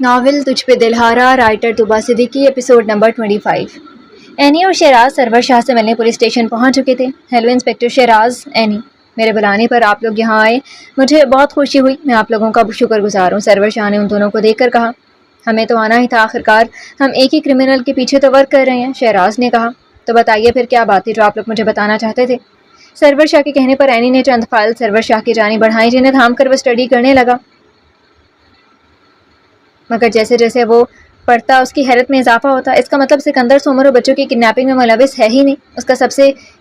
Novel تجھ پہ دلہارا، writer Tooba Siddiqui, episode number 25۔ Annie اور شیراز سرور شاہ سے ملنے پولیس اسٹیشن پہنچ چکے تھے۔ ہیلو انسپکٹر شیراز، اینی، میرے بلانے پر آپ لوگ یہاں آئے، مجھے بہت خوشی ہوئی، میں آپ لوگوں کا شکر گزار ہوں، سرور شاہ نے ان دونوں کو دیکھ کر کہا۔ ہمیں تو آنا ہی تھا، آخرکار ہم ایک ہی کرمنل کے پیچھے تو ورک کر رہے ہیں، شیراز نے کہا۔ تو بتائیے پھر کیا بات تھی جو آپ لوگ مجھے بتانا چاہتے تھے؟ سرور شاہ کے کہنے پر اینی نے چند فائل سرور شاہ کی جانب بڑھائی، جنہیں تھام کر وہ اسٹڈی کرنے لگا، مگر جیسے جیسے وہ پڑھتا اس کی حیرت میں اضافہ ہوتا۔ اس کا مطلب سکندر سومرو بچوں کی کڈنیپنگ میں ملوث ہے ہی نہیں، اس کا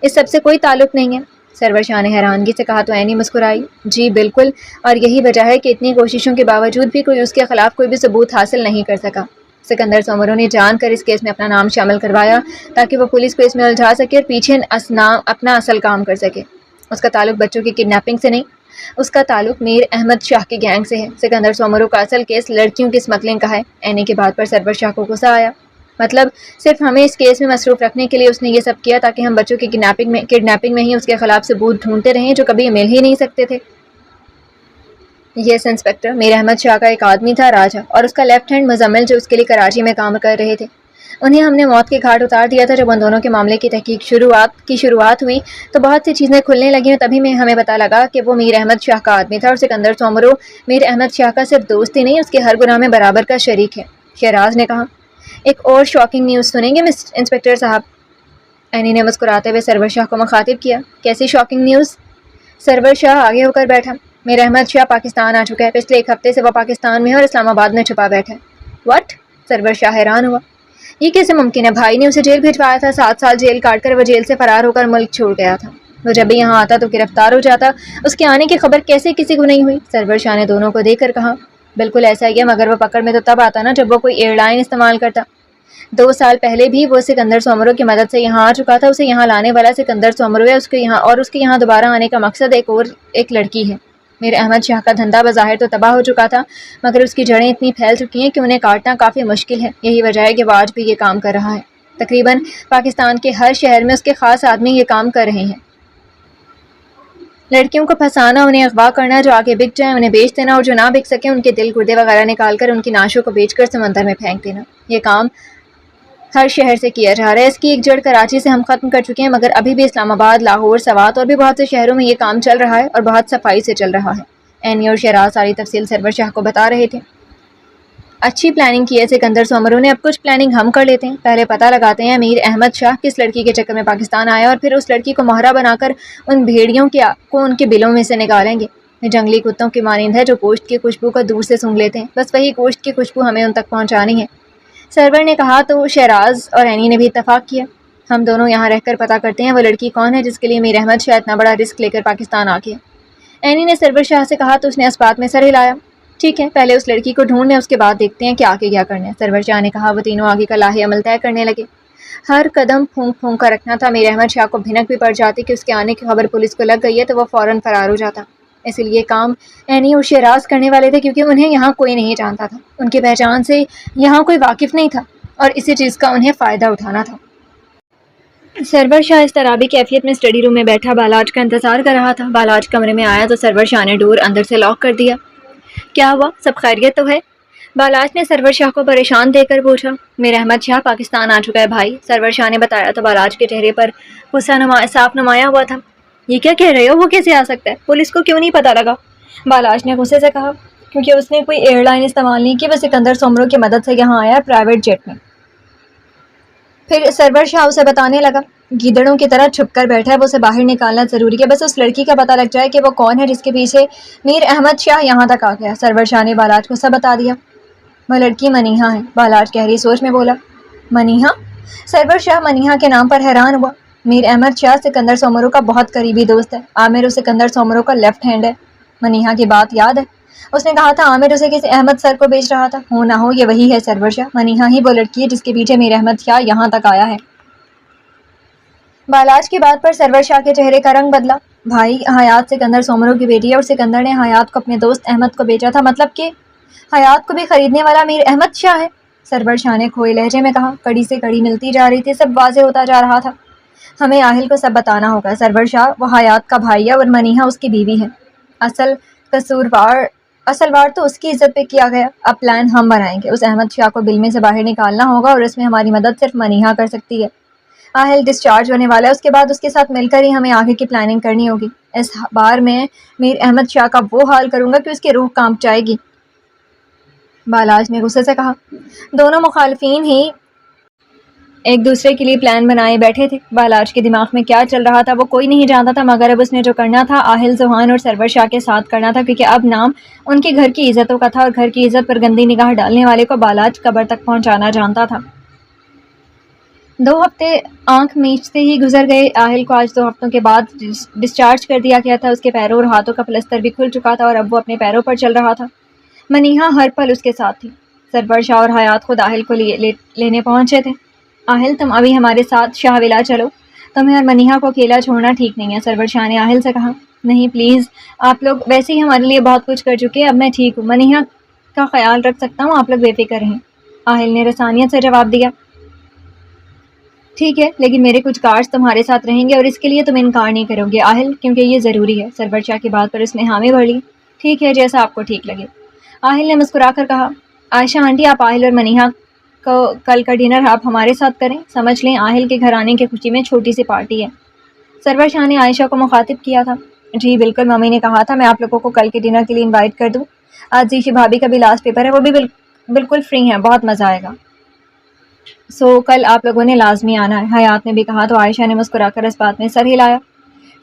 اس سب سے کوئی تعلق نہیں ہے، سرور شاہ نے حیرانگی سے کہا۔ تو اینی مسکرائی۔ جی بالکل، اور یہی وجہ ہے کہ اتنی کوششوں کے باوجود بھی کوئی اس کے خلاف کوئی بھی ثبوت حاصل نہیں کر سکا۔ سکندر سومرو نے جان کر اس کیس میں اپنا نام شامل کروایا تاکہ وہ پولیس کو اس میں الجھا سکے اور پیچھے اپنا اصل کام کر سکے۔ اس کا تعلق بچوں کی کڈنیپنگ سے نہیں، اس کا تعلق میر احمد شاہ کی گینگ سے ہے۔ سکندر سومرو کا اصل کیس لڑکیوں کی اسمگلنگ کا ہے۔ اینی کی بات پر سرور شاہ کو غصہ آیا۔ مطلب صرف ہمیں اس کیس میں مصروف رکھنے کے لیے اس نے یہ سب کیا تاکہ ہم بچوں کی کڈنیپنگ میں ہی اس کے خلاف ثبوت ڈھونڈتے رہیں جو کبھی مل ہی نہیں سکتے تھے۔ یس انسپکٹر، میر احمد شاہ کا ایک آدمی تھا راجہ، اور اس کا لیفٹ ہینڈ مزمل جو اس کے لیے کراچی میں کام کر رہے تھے۔ انہیں ہم نے موت کے گھاٹ اتار دیا تھا۔ جب ان دونوں کے معاملے کی تحقیق شروعات ہوئی تو بہت سی چیزیں کھلنے لگیں، اور تبھی ہمیں پتہ لگا کہ وہ میر احمد شاہ کا آدمی تھا، اور سکندر سومرو میر احمد شاہ کا صرف دوست ہی نہیں، اس کے ہر گناہ میں برابر کا شریک ہے، شیراز نے کہا۔ ایک اور شاکنگ نیوز سنیں گے انسپکٹر صاحب؟ اینی نے مسکراتے ہوئے سرور شاہ کو مخاطب کیا۔ کیسی شاکنگ نیوز؟ سرور شاہ آگے ہو کر بیٹھا۔ میر احمد شاہ پاکستان آ چکا ہے، پچھلے ایک ہفتے سے وہ پاکستان میں ہے اور اسلام آباد میں چھپا بیٹھا ہے۔ واٹ؟ سرور شاہ حیران ہوا۔ یہ کیسے ممکن ہے؟ بھائی نے اسے جیل بھجوایا تھا، 7 سال جیل کاٹ کر وہ جیل سے فرار ہو کر ملک چھوڑ گیا تھا، وہ جب بھی یہاں آتا تو گرفتار ہو جاتا، اس کے آنے کی خبر کیسے کسی کو نہیں ہوئی؟ سرور شاہ نے دونوں کو دیکھ کر کہا۔ بالکل ایسا ہی ہے، مگر وہ پکڑ میں تو تب آتا نا جب وہ کوئی ایئر لائن استعمال کرتا۔ 2 سال پہلے بھی وہ سکندر سومرو کی مدد سے یہاں آ چکا تھا، اسے یہاں لانے والا سکندر سومرو ہے، اس کے یہاں دوبارہ آنے کا مقصد ایک لڑکی ہے۔ میر احمد شاہ کا دھندا بظاہر تو تباہ ہو چکا تھا، مگر اس کی جڑیں اتنی پھیل چکی ہیں کہ انہیں کاٹنا کافی مشکل ہے، یہی وجہ ہے کہ وہ آج بھی یہ کام کر رہا ہے۔ تقریباً پاکستان کے ہر شہر میں اس کے خاص آدمی یہ کام کر رہے ہیں، لڑکیوں کو پھنسانا، انہیں اغوا کرنا، جو آگے بک جائیں انہیں بیچ دینا، اور جو نہ بک سکیں ان کے دل گردے وغیرہ نکال کر ان کی نعشوں کو بیچ کر سمندر میں پھینک دینا۔ یہ کام ہر شہر سے کیا جا رہا ہے، اس کی ایک جڑ کراچی سے ہم ختم کر چکے ہیں، مگر ابھی بھی اسلام آباد، لاہور، سوات اور بھی بہت سے شہروں میں یہ کام چل رہا ہے، اور بہت صفائی سے چل رہا ہے۔ اینی اور شیراز ساری تفصیل سرور شاہ کو بتا رہے تھے۔ اچھی پلاننگ کی ہے سکندر سومرو نے، اب کچھ پلاننگ ہم کر لیتے ہیں۔ پہلے پتہ لگاتے ہیں میر احمد شاہ کس لڑکی کے چکر میں پاکستان آیا، اور پھر اس لڑکی کو مہرہ بنا کر ان بھیڑیوں کو ان کے بلوں میں سے نکالیں گے۔ یہ جنگلی کتوں کی مانند ہے جو گوشت کی خوشبو کو دور سے سونگھ لیتے ہیں، بس وہی گوشت کی خوشبو ہمیں ان تک پہنچانی ہے، سرور نے کہا۔ تو شیراز اور اینی نے بھی اتفاق کیا۔ ہم دونوں یہاں رہ کر پتہ کرتے ہیں وہ لڑکی کون ہے جس کے لیے میر احمد شاہ اتنا بڑا رسک لے کر پاکستان آ گیا۔ اینی نے سرور شاہ سے کہا تو اس نے اس بات میں سر ہلایا۔ ٹھیک ہے، پہلے اس لڑکی کو ڈھونڈ لیں، اس کے بعد دیکھتے ہیں کہ آگے کیا کرنا ہے، سرور شاہ نے کہا۔ وہ تینوں آگے کا لاہے عمل طے کرنے لگے۔ ہر قدم پھونک پھونک کر رکھنا تھا۔ میر احمد شاہ کو بھنک بھی پڑ جاتی کہ اس کے آنے کی خبر پولیس کو لگ گئی ہے تو وہ فوراً فرار ہو جاتا، اسی لیے کام اینی اور شیراز کرنے والے تھے، کیونکہ انہیں یہاں کوئی نہیں جانتا تھا، ان کی پہچان سے یہاں کوئی واقف نہیں تھا، اور اسی چیز کا انہیں فائدہ اٹھانا تھا۔ سرور شاہ اس طرح بھی کیفیت میں اسٹڈی روم میں بیٹھا بالاج کا انتظار کر رہا تھا۔ بالاج کمرے میں آیا تو سرور شاہ نے ڈور اندر سے لاک کر دیا۔ کیا ہوا؟ سب خیریت تو ہے؟ بالاج نے سرور شاہ کو پریشان دیکھ کر پوچھا۔ میر احمد شاہ پاکستان آ چکا ہے بھائی، سرور شاہ نے بتایا تو بالاج کے چہرے پر غصہ صاف نمایاں ہوا تھا۔ یہ کیا کہہ رہے ہو؟ وہ کیسے آ سکتا ہے؟ پولیس کو کیوں نہیں پتہ لگا؟ بالاج نے غصے سے کہا۔ کیونکہ اس نے کوئی ایئر لائن استعمال نہیں کی، وہ سکندر سومرو کی مدد سے یہاں آیا پرائیویٹ جیٹ میں۔ پھر سرور شاہ اسے بتانے لگا۔ گیدڑوں کی طرح چھپ کر بیٹھا ہے، وہ اسے باہر نکالنا ضروری ہے، بس اس لڑکی کا پتہ لگ جائے کہ وہ کون ہے جس کے پیچھے میر احمد شاہ یہاں تک آ گیا۔ سرور شاہ نے بالاج کو سب بتا دیا۔ وہ لڑکی منیہا ہے، بالاج گہری سوچ میں بولا۔ منیہا؟ سرور شاہ منیہا کے نام پر حیران ہوا۔ میر احمد شاہ سکندر سومرو کا بہت قریبی دوست ہے، عامر اور سکندر سومرو کا لیفٹ ہینڈ ہے۔ منیہا کی بات یاد ہے؟ اس نے کہا تھا عامر اسے کسی احمد سر کو بیچ رہا تھا، ہو نہ ہو یہ وہی ہے سرور شاہ، منیہا ہی وہ لڑکی ہے جس کے پیچھے میر احمد شاہ یہاں تک آیا ہے۔ بالاج کی بات پر سرور شاہ کے چہرے کا رنگ بدلا۔ بھائی، حیات سکندر سومرو کی بیٹی ہے اور سکندر نے حیات کو اپنے دوست احمد کو بیچا تھا، مطلب کہ حیات کو بھی خریدنے والا میر احمد شاہ ہے، سرور شاہ نے کھوئے لہجے میں کہا۔ کڑی سے کڑی ملتی جا رہی تھی، سب واضح ہوتا جا رہا تھا۔ ہمیں آہل کو سب بتانا ہوگا سرور شاہ، وہ حیات کا بھائی ہے اور منیہا اس کی بیوی ہے۔ اصل وار تو اس کی عزت پہ کیا گیا، اب پلان ہم بنائیں گے۔ اس احمد شاہ کو بلمے سے باہر نکالنا ہوگا اور اس میں ہماری مدد صرف منیحا کر سکتی ہے۔ آہل ڈسچارج ہونے والا ہے، اس کے بعد اس کے ساتھ مل کر ہی ہمیں آگے کی پلاننگ کرنی ہوگی۔ اس بار میں میر احمد شاہ کا وہ حال کروں گا کہ اس کی روح کانپ جائے گی، بالاج نے غصے سے کہا۔ دونوں مخالفین ہی ایک دوسرے کے لیے پلان بنائے بیٹھے تھے۔ بالاج کے دماغ میں کیا چل رہا تھا وہ کوئی نہیں جانتا تھا، مگر اب اس نے جو کرنا تھا آہل زوہان اور سرور شاہ کے ساتھ کرنا تھا، کیونکہ اب نام ان کے گھر کی عزتوں کا تھا اور گھر کی عزت پر گندی نگاہ ڈالنے والے کو بالاج قبر تک پہنچانا جانتا تھا۔ 2 ہفتے آنکھ میچتے ہی گزر گئے۔ آہل کو آج 2 ہفتوں کے بعد ڈسچارج کر دیا گیا تھا۔ اس کے پیروں اور ہاتھوں کا پلستر بھی کھل چکا تھا اور اب وہ اپنے پیروں پر چل رہا تھا۔ منیحا ہر پل اس کے ساتھ تھی۔ سرور شاہ اور حیات خود آہل کو لینے پہنچے تھے۔ آہل تم ابھی ہمارے ساتھ شاہ ولا چلو، تمہیں اور منیحا کو اکیلا چھوڑنا ٹھیک نہیں ہے، سرور شاہ نے آہل سے کہا۔ نہیں پلیز، آپ لوگ ویسے ہی ہمارے لیے بہت کچھ کر چکے، اب میں ٹھیک ہوں، منیحا کا خیال رکھ سکتا ہوں، آپ لوگ بے فکر رہیں، آہل نے رسانیت سے جواب دیا۔ ٹھیک ہے، لیکن میرے کچھ کارڈز تمہارے ساتھ رہیں گے اور اس کے لیے تم انکار نہیں کرو گے آہل، کیونکہ یہ ضروری ہے۔ سرور شاہ کی بات پر اس نے حامی بھر لی۔ ٹھیک ہے، جیسا آپ کو ٹھیک لگے، آہل نے مسکرا کر کہا۔ عائشہ آنٹی، آپ آہل اور منیحا کو کل کا ڈنر آپ ہمارے ساتھ کریں، سمجھ لیں آہل کے گھر آنے کی خوشی میں چھوٹی سی پارٹی ہے۔ سرور شاہ نے عائشہ کو مخاطب کیا تھا۔ جی بالکل، ممی نے کہا تھا میں آپ لوگوں کو کل کے ڈنر کے لیے انوائٹ کر دوں، آج زیشی بھابی کا بھی لاسٹ پیپر ہے، وہ بھی بالکل فری ہیں، بہت مزہ آئے گا، سو کل آپ لوگوں نے لازمی آنا ہے، حیات نے بھی کہا تو عائشہ نے مسکرا کر اس بات میں سر ہلایا۔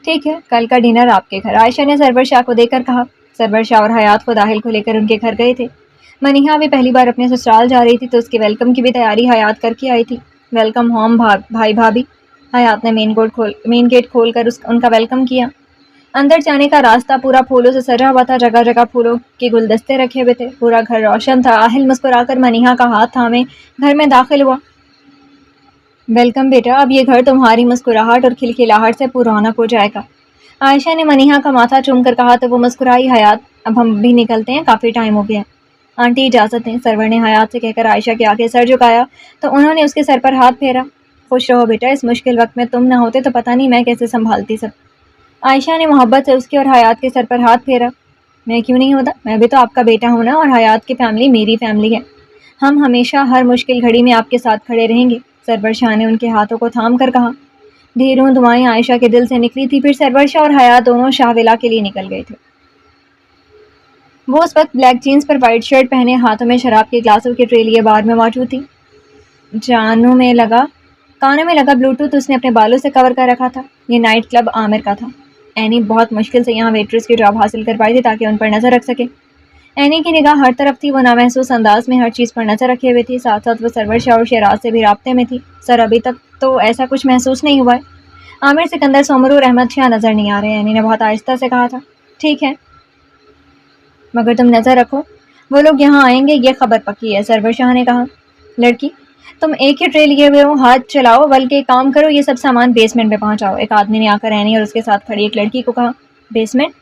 ٹھیک ہے، کل کا ڈنر آپ کے گھر، عائشہ نے سرور شاہ کو دیکھ کر کہا۔ سرور شاہ اور حیات خود آہل کو لے کر ان کے گھر گئے تھے۔ منیحا بھی پہلی بار اپنے سسرال جا رہی تھی تو اس کے ویلکم کی بھی تیاری حیات کر کے آئی تھی۔ ویلکم ہوم بھائی بھابھی، حیات نے مین گیٹ کھول کر ان کا ویلکم کیا۔ اندر جانے کا راستہ پورا پھولوں سے سجا ہوا تھا، جگہ جگہ پھولوں کے گلدستے رکھے ہوئے تھے، پورا گھر روشن تھا۔ آہل مسکرا کر منیحا کا ہاتھ تھامے گھر میں داخل ہوا۔ ویلکم بیٹا، اب یہ گھر تمہاری مسکراہٹ اور کھلکھلاہٹ سے پررونق ہو جائے گا، عائشہ نے منیحا کا ماتھا چوم کر کہا تو وہ مسکرائی۔ حیات، اب ہم بھی نکلتے ہیں، کافی ٹائم ہو گیا، آنٹی اجازت دیں، سرور نے حیات سے کہہ کر عائشہ کے آگے سر جھکایا تو انہوں نے اس کے سر پر ہاتھ پھیرا۔ خوش رہو بیٹا، اس مشکل وقت میں تم نہ ہوتے تو پتہ نہیں میں کیسے سنبھالتی سب، عائشہ نے محبت سے اس کے اور حیات کے سر پر ہاتھ پھیرا۔ میں کیوں نہیں ہوتا، میں بھی تو آپ کا بیٹا ہوں نا، اور حیات کی فیملی میری فیملی ہے، ہم ہمیشہ ہر مشکل گھڑی میں آپ کے ساتھ کھڑے رہیں گے، سرور شاہ نے ان کے ہاتھوں کو تھام کر کہا۔ ڈھیروں دعائیں عائشہ کے دل سے نکلی تھی۔ پھر سرور شاہ اور حیات دونوں شاہ ولا کے لیے نکل گئے تھے۔ وہ اس وقت بلیک جینز پر وائٹ شرٹ پہنے ہاتھوں میں شراب کے گلاسوں کی ٹرے لیے بار میں موجود تھی۔ کانوں میں لگا بلوٹوتھ اس نے اپنے بالوں سے کور کر رکھا تھا۔ یہ نائٹ کلب عامر کا تھا۔ اینی بہت مشکل سے یہاں ویٹریس کی جاب حاصل کر پائی تھی تاکہ ان پر نظر رکھ سکے۔ اینی کی نگاہ ہر طرف تھی، وہ نامحسوس انداز میں ہر چیز پر نظر رکھے ہوئے تھی، ساتھ ساتھ وہ سرور شاہ اور شیراز سے بھی رابطے میں تھی۔ سر ابھی تک تو ایسا کچھ محسوس نہیں ہوا ہے، عامر، سکندر، سومرو اور احمد شاہ نظر نہیں آ رہے، اینی نے بہت آہستہ سے کہا تھا۔ ٹھیک ہے، مگر تم نظر رکھو، وہ لوگ یہاں آئیں گے، یہ خبر پکی ہے، سرور شاہ نے کہا۔ لڑکی، تم ایک ہی ٹرے لیے ہوئے ہو، ہاتھ چلاؤ، بلکہ ایک کام کرو، یہ سب سامان بیسمنٹ میں پہنچاؤ، ایک آدمی نے آ کر اینی اور اس کے ساتھ کھڑی ایک لڑکی کو کہا۔ بیسمنٹ؟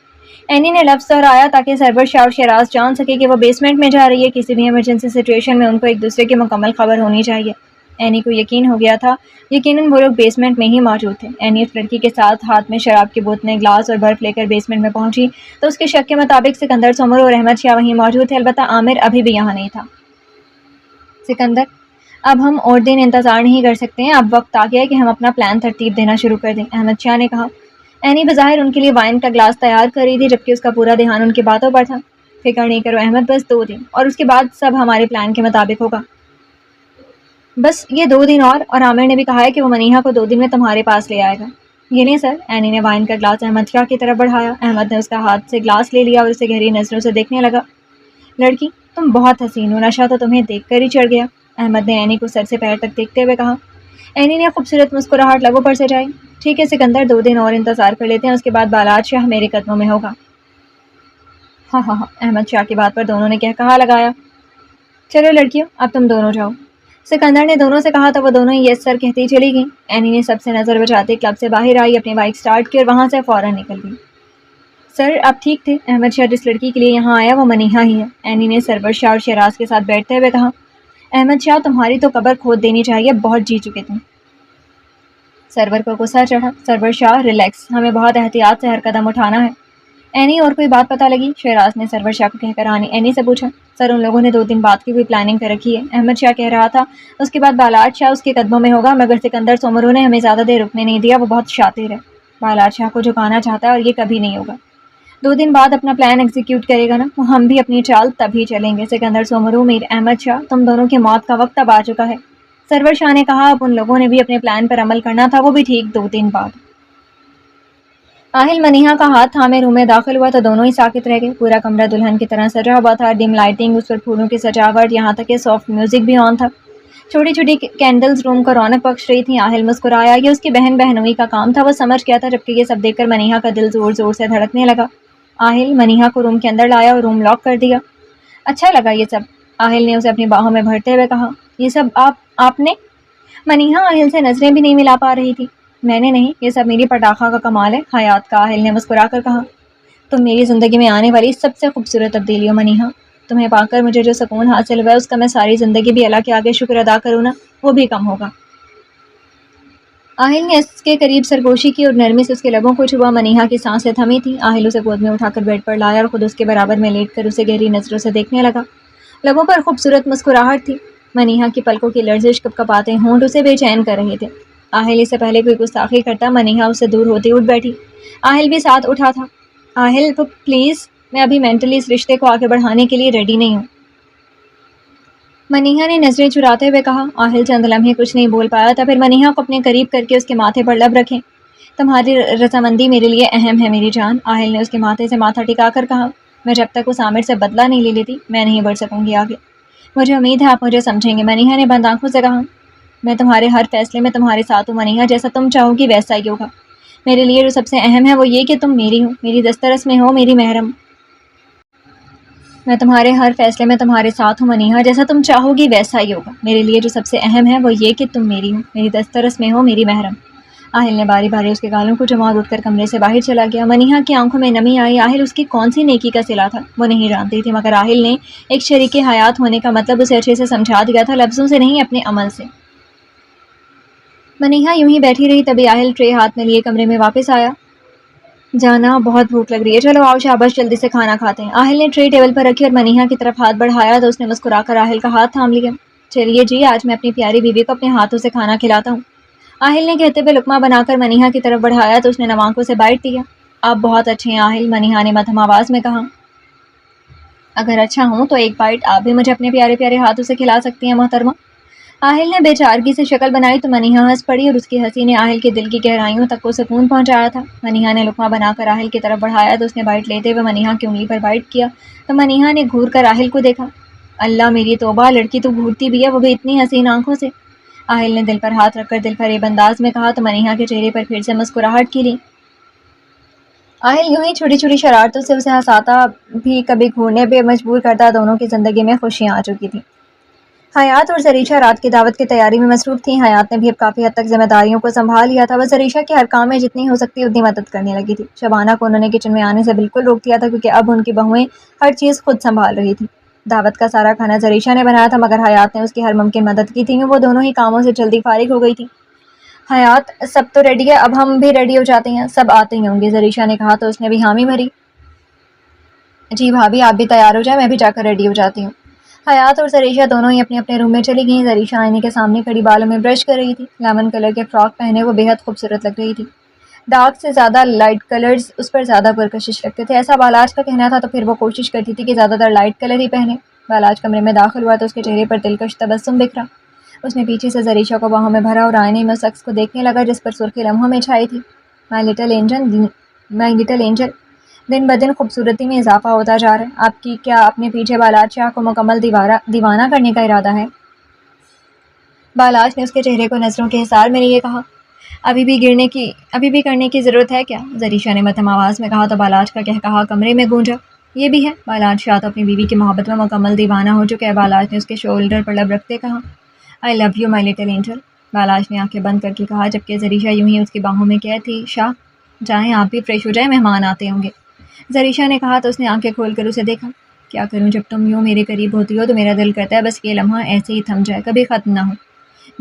اینی نے لفظ دہرایا تاکہ سرور شاہ اور شیراز جان سکے کہ وہ بیسمنٹ میں جا رہی ہے، کسی بھی ایمرجنسی سچویشن میں ان کو ایک دوسرے کی مکمل خبر ہونی چاہیے۔ اینی کو یقین ہو گیا تھا، یقیناً وہ لوگ بیسمنٹ میں ہی موجود تھے۔ اینی اس لڑکی کے ساتھ ہاتھ میں شراب کی بوتلیں، گلاس اور برف لے کر بیسمنٹ میں پہنچی تو اس کے شک کے مطابق سکندر، سومرو اور احمد شاہ وہیں موجود تھے، البتہ عامر ابھی بھی یہاں نہیں تھا۔ سکندر، اب ہم اور دن انتظار نہیں کر سکتے ہیں، اب وقت آ گیا ہے کہ ہم اپنا پلان ترتیب دینا شروع کر دیں، احمد شاہ نے کہا۔ اینی بظاہر ان کے لیے وائن کا گلاس تیار کر رہی تھی، جبکہ اس کا پورا دھیان ان کی باتوں پر تھا۔ فکر نہیں کرو احمد، بس 2 دن اور اس کے بعد سب ہمارے پلان کے مطابق ہوگا، بس یہ 2 دن اور عامر نے بھی کہا ہے کہ وہ منیحا کو 2 دن میں تمہارے پاس لے آئے گا۔ یہ نہیں سر، اینی نے وائن کا گلاس احمد شاہ کی طرف بڑھایا۔ احمد نے اس کا ہاتھ سے گلاس لے لیا اور اسے گہری نظروں سے دیکھنے لگا۔ لڑکی، تم بہت حسین ہو، نشہ تو تمہیں دیکھ کر ہی چڑھ گیا، احمد نے اینی کو سر سے پیر تک دیکھتے ہوئے کہا۔ اینی نے خوبصورت مسکراہٹ لبوں پر سجائی۔ ٹھیک ہے سکندر، 2 دن اور انتظار کر لیتے ہیں، اس کے بعد بالاج شاہ میرے قدموں میں ہوگا۔ ہاں ہاں ہاں، احمد شاہ کی بات پر دونوں نے کہا لگایا۔ چلو لڑکیوں، اب تم دونوں جاؤ، سکندر نے دونوں سے کہا تو وہ دونوں یس سر کہتی چلی گئیں۔ اینی نے سب سے نظر بچاتے کلب سے باہر آئی، اپنی بائک سٹارٹ کی اور وہاں سے فوراً نکل گئی۔ سر آپ ٹھیک تھے، احمد شاہ جس لڑکی کے لیے یہاں آیا وہ منیحا ہی ہے، اینی نے سرور شاہ اور شیراز کے ساتھ بیٹھتے ہوئے کہا۔ احمد شاہ، تمہاری تو قبر کھود دینی چاہیے، بہت جی چکے تم۔ سرور کو غصہ چڑھا۔ سرور شاہ ریلیکس، ہمیں بہت احتیاط سے ہر قدم اٹھانا ہے، اینی اور کوئی بات پتہ لگی؟ شہراز نے سرور شاہ کو کہہ کر اینی سے پوچھا۔ سر ان لوگوں نے 2 دن بعد کی کوئی پلاننگ کر رکھی ہے۔ احمد شاہ کہہ رہا تھا اس کے بعد بالاٹ شاہ اس کے قدموں میں ہوگا، مگر سکندر سومرو نے ہمیں زیادہ دیر رکنے نہیں دیا، وہ بہت شاطر ہے۔ بالاٹ شاہ کو جھکانا چاہتا ہے اور یہ کبھی نہیں ہوگا۔ 2 دن بعد اپنا پلان ایگزیکیوٹ کرے گا نا، وہ ہم بھی اپنی چال تبھی چلیں گے۔ سکندر سومرو، میر احمد شاہ، تم دونوں کی موت کا وقت اب آ چکا ہے۔ سرور شاہ نے کہا اب ان لوگوں نے بھی اپنے پلان پر عمل کرنا تھا، وہ بھی ٹھیک 2 دن بعد۔ آہل منیہا کا ہاتھ تھامے روم میں داخل ہوا تو دونوں ہی ساکت رہ گئے۔ پورا کمرہ دلہن کی طرح سجا ہوا تھا، ڈم لائٹنگ، اس پر پھولوں کی سجاوٹ، یہاں تک کہ سافٹ میوزک بھی آن تھا۔ چھوٹی چھوٹی کینڈلز روم کو رونق بخش رہی تھیں۔ آہل مسکرایا، یہ اس کی بہن بہنوئی کا کام تھا، وہ سمجھ گیا تھا، جبکہ یہ سب دیکھ کر منیہا کا دل زور زور سے دھڑکنے لگا۔ آہل منیہا کو روم کے اندر لایا اور روم لاک کر دیا۔ اچھا لگا یہ سب، آہل نے اسے اپنی باہوں میں بھرتے ہوئے کہا۔ یہ سب آپ نے؟ منیہا آہل سے نظریں بھی نہیں ملا پا رہی تھی۔ میں نے نہیں، یہ سب میری پٹاخہ کا کمال ہے، حیات کا، آہل نے مسکرا کر کہا۔ تم میری زندگی میں آنے والی سب سے خوبصورت تبدیلی ہو منیہا، تمہیں پا کر مجھے جو سکون حاصل ہوا ہے اس کا میں ساری زندگی بھی اللہ کے آگے شکر ادا کروں نا، وہ بھی کم ہوگا۔ آہل نے اس کے قریب سرگوشی کی اور نرمی سے اس کے لبوں کو چھوا۔ منیہا کی سانسیں تھمی تھیں۔ آہل اسے گود میں اٹھا کر بیڈ پر لایا اور خود اس کے برابر میں لیٹ کر اسے گہری نظروں سے دیکھنے لگا۔ لبوں پر خوبصورت مسکراہٹ تھی، منیہا کی پلکوں کی لرزش، کپکپاتے ہونٹ اسے بے چین کر رہے تھے۔ آہل اس سے پہلے کوئی گستاخی کرتا، منیہا اس سے دور ہوتی اٹھ بیٹھی۔ آہل بھی ساتھ اٹھا تھا۔ آہل پلیز، میں ابھی مینٹلی اس رشتے کو آگے بڑھانے کے لیے ریڈی نہیں ہوں۔ منیہا نے نظریں چراتے ہوئے کہا۔ آہل چند لمحے کچھ نہیں بول پایا تھا، پھر منیہا کو اپنے قریب کر کے اس کے ماتھے پر لب رکھے۔ تمہاری رضامندی میرے لیے اہم ہے میری جان، آہل نے اس کے ماتھے سے ماتھا ٹکا کر کہا۔ میں جب تک اس عامر سے بدلہ نہیں لے لیتی میں نہیں بڑھ سکوں گی آگے، مجھے امید ہے آپ مجھے سمجھیں گے، منیہا نے بند آنکھوں سے کہا۔ میں تمہارے ہر فیصلے میں تمہارے ساتھ ہوں منیہا، جیسا تم چاہو گی ویسا ہی ہوگا۔ میرے لیے جو سب سے اہم ہے وہ یہ کہ تم میری ہو، میری دسترس میں ہو، میری محرم۔ میں تمہارے ہر فیصلے میں تمہارے ساتھ ہوں منیہا، جیسا تم چاہو گی ویسا ہی ہوگا۔ میرے لیے جو سب سے اہم ہے وہ یہ کہ تم میری ہو، میری دسترس میں ہو، میری محرم۔ آہل نے باری باری اس کے گالوں کو چوما اور اٹھ کر کمرے سے باہر چلا گیا۔ منیہا کی آنکھوں میں نمی آئی۔ آہل اس کی کون سی نیکی کا صلہ تھا وہ نہیں جانتی تھی، مگر آہل نے ایک شریک حیات ہونے کا مطلب اسے اچھے سے سمجھا دیا تھا، لفظوں سے نہیں اپنے عمل سے۔ منیہا یوں ہی بیٹھی رہی، تبھی آہل ٹرے ہاتھ میں لیے کمرے میں واپس آیا۔ جانا، بہت بھوک لگ رہی ہے، چلو آؤ شاباش جلدی سے کھانا کھاتے ہیں۔ آہل نے ٹرے ٹیبل پر رکھی اور منیہا کی طرف ہاتھ بڑھایا تو اس نے مسکرا کر آہل کا ہاتھ تھام لیا۔ چلیے جی، آج میں اپنی پیاری بیوی کو اپنے ہاتھوں سے کھانا کھلاتا ہوں، آہل نے کہتے ہوئے لقمہ بنا کر منیہا کی طرف بڑھایا تو اس نے نم آنکھوں سے بائٹ دیا۔ آپ بہت اچھے ہیں آہل، منیہا نے مدھم آواز میں کہا۔ اگر اچھا ہوں تو ایک بائٹ آپ بھی مجھے اپنے پیارے پیارے ہاتھوں سے کھلا سکتی ہیں محترمہ۔ آہل نے بے چارگی سے شکل بنائی تو منیہا ہنس پڑی اور اس کی ہنسی نے آہل کے دل کی گہرائیوں تک کو سکون پہنچایا تھا۔ منیہا نے لقمہ بنا کر آہل کی طرف بڑھایا تو اس نے بائٹ لیتے ہوئے منیہا کی انگلی پر بائٹ کیا تو منیہا نے گھور کر آہل کو دیکھا۔ اللہ میری توبہ، لڑکی تو گھورتی بھی ہے، وہ بھی اتنی حسین آنکھوں سے، آہل نے دل پر ہاتھ رکھ کر دل فریب انداز میں کہا تو منیہا کے چہرے پر پھر سے مسکراہٹ کھلی۔ آہل یوں ہی چھوٹی چھوٹی شرارتوں سے اسے ہنساتا بھی کبھی گھورنے پہ مجبور کرتا، دونوں کی زندگی میں خوشیاں آ چکی تھیں۔ حیات اور زریشہ رات کی دعوت کی تیاری میں مصروف تھیں۔ حیات نے بھی اب کافی حد تک ذمہ داریوں کو سنبھال لیا تھا، وہ زریشہ کے ہر کام میں جتنی ہو سکتی اتنی مدد کرنے لگی تھی۔ شبانہ کو انہوں نے کچن میں آنے سے بالکل روک دیا تھا کیونکہ اب ان کی بہوئیں ہر چیز خود سنبھال رہی تھیں۔ دعوت کا سارا کھانا زریشہ نے بنایا تھا مگر حیات نے اس کی ہر ممکن مدد کی تھی، وہ دونوں ہی کاموں سے جلدی فارغ ہو گئی تھی۔ حیات، سب تو ریڈی ہے، اب ہم بھی ریڈی ہو جاتے ہیں، سب آتے ہی ہوں گے، زریشہ نے کہا تو اس نے بھی حامی بھری۔ جی بھابھی، آپ بھی تیار ہو جائیں، میں بھی جا کر ریڈی ہو جاتی ہوں۔ حیات اور زریشہ دونوں ہی اپنے اپنے روم میں چلی گئیں۔ زریشہ آئینے کے سامنے کھڑی بالوں میں برش کر رہی تھی، لیمن کلر کے فراک پہنے وہ بے حد خوبصورت لگ رہی تھی۔ ڈارک سے زیادہ لائٹ کلرز اس پر زیادہ پرکشش لگتے تھے، ایسا بالاج کا کہنا تھا تو پھر وہ کوشش کرتی تھی کہ زیادہ تر لائٹ کلر ہی پہنے۔ بالاج کمرے میں داخل ہوا تو اس کے چہرے پر دلکش تبسم بکھرا۔ اس نے پیچھے سے زریشہ کو باہوں میں بھرا اور آئینے میں اس شخص کو دیکھنے لگا جس پر سرخی لمحوں میں چھائی تھی۔ مائی لٹل اینجل، دن بدن خوبصورتی میں اضافہ ہوتا جا رہا ہے، آپ کی کیا اپنے پیچھے بالاج شاہ کو مکمل دیوانہ کرنے کا ارادہ ہے؟ بالاج نے اس کے چہرے کو نظروں کے حصار میں لیے کہا۔ ابھی بھی کرنے کی ضرورت ہے کیا؟ زریشہ نے مدھم آواز میں کہا تو بالاج کا کہا کمرے میں گونجا۔ یہ بھی ہے، بالاج شاہ تو اپنی بیوی کی محبت میں مکمل دیوانہ ہو چکا ہے، بالاج نے اس کے شولڈر پر لب رکھتے کہا۔ I love you my little angel, Balaj نے آنکھیں بند کر کے کہا جبکہ زریشہ یوں ہی اس کی باہوں میں کہتی، شاہ جائیں، آپ بھی فریش ہو جائیں، مہمان آتے ہوں گے۔ زریشہ نے کہا تو اس نے آنکھیں کھول کر اسے دیکھا۔ کیا کروں، جب تم یوں میرے قریب ہوتی ہو تو میرا دل کرتا ہے بس یہ لمحہ ایسے ہی تھم جائے، کبھی ختم نہ ہو،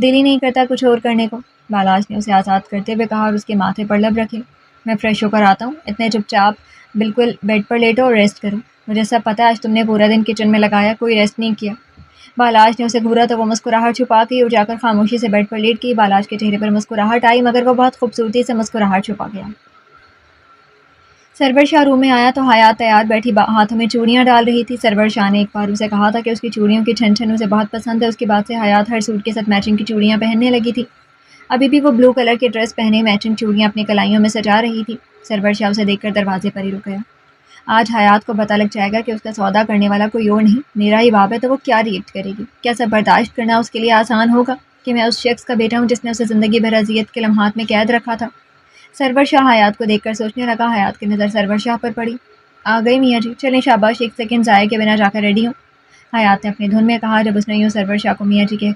دل ہی نہیں کرتا کچھ اور کرنے کو، بالاج نے اسے آزاد کرتے ہوئے کہا اور اس کے ماتھے پر لب رکھے۔ میں فریش ہو کر آتا ہوں، اتنے چپ چاپ بالکل بیڈ پر لیٹو اور ریسٹ کرو. مجھے سب پتہ ہے آج تم نے پورا دن کچن میں لگایا, کوئی ریسٹ نہیں کیا. بالاج نے اسے گھورا تو وہ مسکراہٹ چھپا کے اور جا کر خاموشی سے بیڈ پر لیٹ گئی. بالاج کے چہرے پر مسکراہٹ آئی مگر وہ بہت خوبصورتی سے مسکراہٹ چھپا گیا. سرور شاہ روم میں آیا تو حیات تیار بیٹھی ہاتھوں میں چوڑیاں ڈال رہی تھی. سرور شاہ نے ایک بار اسے کہا تھا کہ اس کی چوڑیوں کی چھن چھن اسے بہت پسند ہے. اس کے بعد سے حیات ہر سوٹ کے ساتھ میچنگ کی چوڑیاں پہننے لگی تھی. ابھی بھی وہ بلو کلر کی ڈریس پہنے میچنگ چوڑیاں اپنی کلائیوں میں سجا رہی تھی. سرور شاہ اسے دیکھ کر دروازے پر ہی رک گیا. آج حیات کو پتہ لگ جائے گا کہ اس کا سودا کرنے والا کوئی اور نہیں, میرا ہی باپ ہے, تو وہ کیا ریئیکٹ کرے گی. کیا سب برداشت کرنا اس کے لیے آسان ہوگا کہ میں اس شخص کا بیٹا ہوں جس نے اسے زندگی بھر اذیت کے لمحات میں قید رکھا تھا. سرور شاہ حیات کو دیکھ کر سوچنے لگا. حیات کی نظر سرور شاہ پر پڑی. آ گئی میاں جی, چلیں شاباش, ایک سیکنڈ ضائع کے بنا جا کر ریڈی ہوں. حیات نے اپنی دھن میں کہا جب اس نے یوں سرور شاہ کو میاں جی کے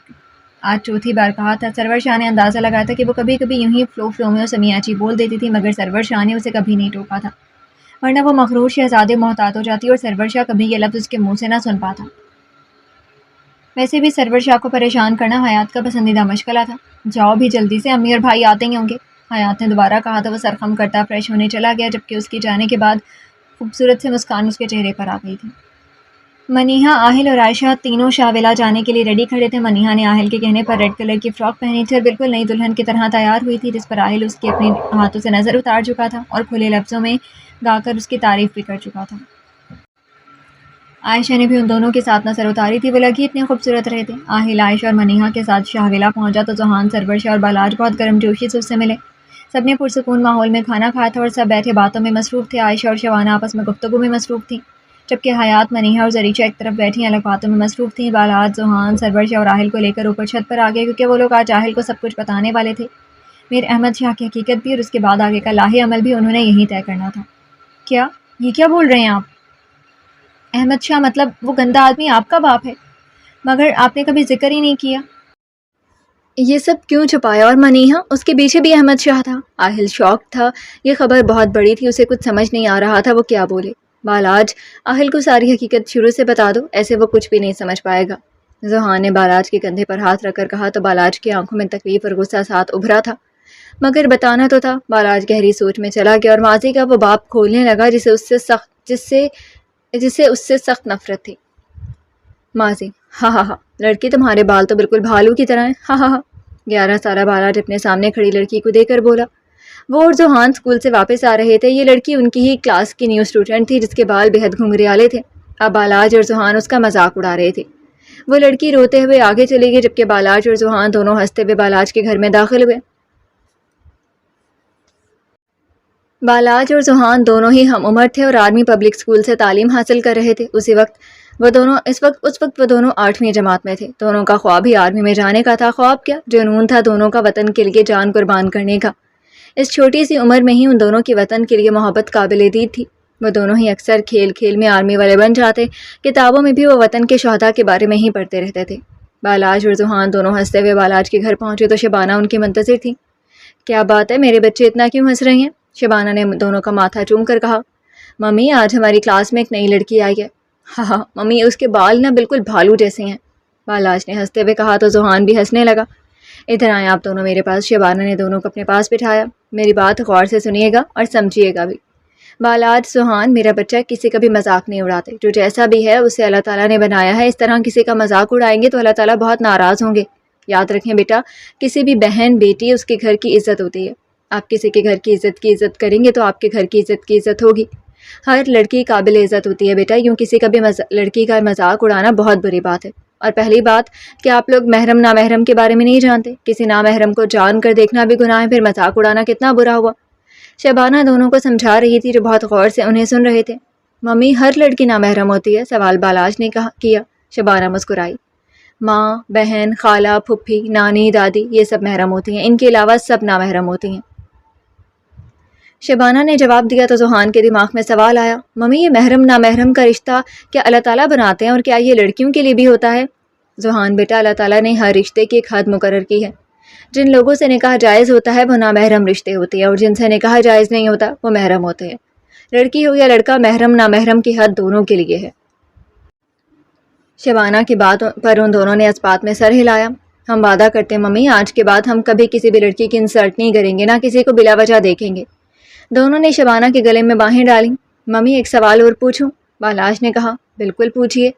آج چوتھی بار کہا تھا. سرور شاہ نے اندازہ لگایا تھا کہ وہ کبھی کبھی یوں ہی فلو میں اسے میاں جی بول دیتی تھی, مگر سرور شاہ نے اسے کبھی نہیں ٹوکا تھا, ورنہ وہ مغرور شہزادے محتاط ہو جاتی اور سرور شاہ کبھی یہ لفظ اس کے منہ سے نہ سن پاتا. ویسے بھی سرور شاہ کو پریشان کرنا حیات کا پسندیدہ مشغلہ تھا. جاؤ بھی جلدی سے, امی اور بھائی آتے ہی ہوں گے. حیات نے دوبارہ کہا تو وہ سرخم کرتا فریش ہونے چلا گیا, جبکہ اس کے جانے کے بعد خوبصورت سے مسکان اس کے چہرے پر آ گئی تھی. منیہا, آہل اور عائشہ تینوں شاہ ولا جانے کے لیے ریڈی کھڑے تھے. منیہا نے آہل کے کہنے پر ریڈ کلر کی فراک پہنی تھی اور بالکل نئی دلہن کی طرح تیار ہوئی تھی, جس پر آہل اس کی اپنے ہاتھوں سے نظر اتار چکا تھا اور کھلے لفظوں میں گا کر اس کی تعریف بھی کر چکا تھا. عائشہ نے بھی ان دونوں کے ساتھ نظر اتاری تھی, وہ لگی اتنے خوبصورت رہے تھے. آہل عائشہ اور منیہا کے ساتھ شاہ ولا پہنچا تو ذوحان, سرور شاہ اور بالاج بہت گرم جوشی سے اس سے ملے. سب نے پرسکون ماحول میں کھانا کھایا تھا اور سب بیٹھے باتوں میں مصروف تھے. عائشہ اور شبانہ آپس میں گفتگو میں مصروف تھیں, جبکہ حیات, منیہا اور زریچہ ایک طرف بیٹھی الگ باتوں میں مصروف تھیں. بالاج, ذوحان, سرور شاہ اور آہل کو لے کر اوپر چھت پر آ گئے, کیونکہ وہ لوگ آج آہل کو سب کچھ بتانے والے تھے. میر احمد شاہ کی حقیقت بھی اور اس کے بعد آگے کا لاہے عمل بھی انہوں نے یہی طے کرنا تھا. کیا یہ کیا بول رہے ہیں آپ؟ احمد شاہ مطلب وہ گندا آدمی آپ کا باپ ہے, مگر آپ نے کبھی ذکر ہی نہیں کیا. یہ سب کیوں چھپایا؟ اور منیہا, اس کے پیچھے بھی احمد شاہ تھا. آہل شوق تھا, یہ خبر بہت بڑی تھی, اسے کچھ سمجھ نہیں آ رہا تھا وہ کیا بولے. بالاج, آہل کو ساری حقیقت شروع سے بتا دو, ایسے وہ کچھ بھی نہیں سمجھ پائے گا. ذوحان نے بالاج کے کندھے پر ہاتھ رکھ کر کہا تو بالاج کی آنکھوں میں تکلیف اور غصہ ساتھ ابھرا تھا, مگر بتانا تو تھا. بالاج گہری سوچ میں چلا گیا اور ماضی کا وہ باب کھولنے لگا جسے اس سے سخت نفرت تھی. ماضی, ہاں ہاں ہاں, لڑکی تمہارے بال تو بالکل بھالو کی طرح ہیں, ہاں ہاں ہاں. 11 سالہ بالاج اپنے سامنے کھڑی لڑکی کو دیکھ کر بولا. وہ اور ذوحان اسکول سے واپس آ رہے تھے. یہ لڑکی ان کی ہی کلاس کی نیو اسٹوڈنٹ تھی جس کے بال بےحد گھنگریالے تھے. اب بالاج اور ذوحان اس کا مذاق اڑا رہے تھے. وہ لڑکی روتے ہوئے آگے چلی گئی, جبکہ بالاج اور ذوحان دونوں ہنستے ہوئے بالاج کے گھر میں داخل ہوئے. بالاج اور ذوحان دونوں ہی ہم عمر تھے اور آرمی پبلک اسکول سے تعلیم حاصل کر رہے تھے. اس وقت وہ دونوں 8ویں جماعت میں تھے. دونوں کا خواب ہی آرمی میں جانے کا تھا. خواب کیا, جنون تھا دونوں کا وطن کے لیے جان قربان کرنے کا. اس چھوٹی سی عمر میں ہی ان دونوں کی وطن کے لیے محبت قابل دید تھی. وہ دونوں ہی اکثر کھیل کھیل میں آرمی والے بن جاتے. کتابوں میں بھی وہ وطن کے شہداء کے بارے میں ہی پڑھتے رہتے تھے. بالاج اور ذوحان دونوں ہنستے ہوئے بالاج کے گھر پہنچے تو شبانہ ان کی منتظر تھی. کیا بات ہے, میرے بچے اتنا کیوں ہنس رہی ہیں؟ شبانہ نے دونوں کا ماتھا چوم کر کہا. ممی, آج ہماری کلاس میں ایک نئی لڑکی آئی ہے. ہاں ہاں ممی, اس کے بال نہ بالکل بھالو جیسے ہیں, بالاج نے ہنستے ہوئے کہا تو ذوحان بھی ہنسنے لگا. ادھر آئیں آپ دونوں میرے پاس. شبانہ نے دونوں کو اپنے پاس بٹھایا. میری بات غور سے سنیے گا اور سمجھیے گا بھی. بالاج, ذوحان, میرا بچہ کسی کا بھی مذاق نہیں اڑاتے. جو جیسا بھی ہے اسے اللہ تعالیٰ نے بنایا ہے. اس طرح کسی کا مذاق اڑائیں گے تو اللہ تعالیٰ بہت ناراض ہوں گے. یاد رکھیں بیٹا, کسی بھی بہن بیٹی اس کے گھر کی عزت ہوتی ہے. آپ کسی کے گھر کی عزت کریں گے تو آپ کے گھر کی عزت ہوگی. ہر لڑکی قابل عزت ہوتی ہے بیٹا, یوں کسی کا بھی لڑکی کا مذاق اڑانا بہت بری بات ہے. اور پہلی بات کہ آپ لوگ محرم نامحرم کے بارے میں نہیں جانتے. کسی نامحرم کو جان کر دیکھنا بھی گناہ ہے, پھر مذاق اڑانا کتنا برا ہوا. شبانہ دونوں کو سمجھا رہی تھی جو بہت غور سے انہیں سن رہے تھے. ممی, ہر لڑکی نامحرم ہوتی ہے؟ سوال بالاج نے کیا. شبانہ مسکرائی. ماں, بہن, خالہ, پھپھی, نانی, دادی, یہ سب محرم ہوتی ہیں. ان کے علاوہ سب نامحرم ہوتی ہیں. شبانہ نے جواب دیا تو ذوحان کے دماغ میں سوال آیا. ممی, یہ محرم نامحرم کا رشتہ کیا اللہ تعالیٰ بناتے ہیں, اور کیا یہ لڑکیوں کے لیے بھی ہوتا ہے؟ ذوحان, بیٹا, اللہ تعالیٰ نے ہر رشتے کی ایک حد مقرر کی ہے. جن لوگوں سے نکاح جائز ہوتا ہے وہ نامحرم رشتے ہوتے ہیں, اور جن سے نکاح جائز نہیں ہوتا وہ محرم ہوتے ہیں. لڑکی ہو یا لڑکا, محرم نامحرم کی حد دونوں کے لیے ہے. شبانہ کی بات پر ان دونوں نے اس بات میں سر ہلایا. ہم وعدہ کرتے ہیں ممی, آج کے بعد ہم کبھی کسی بھی لڑکی کی انسلٹ نہیں کریں گے, نہ کسی کو بلا وجہ دیکھیں گے. دونوں نے شبانہ کے گلے میں باہیں ڈالیں. ممی ایک سوال اور پوچھوں؟ بالاج نے کہا۔ بالکل پوچھیے۔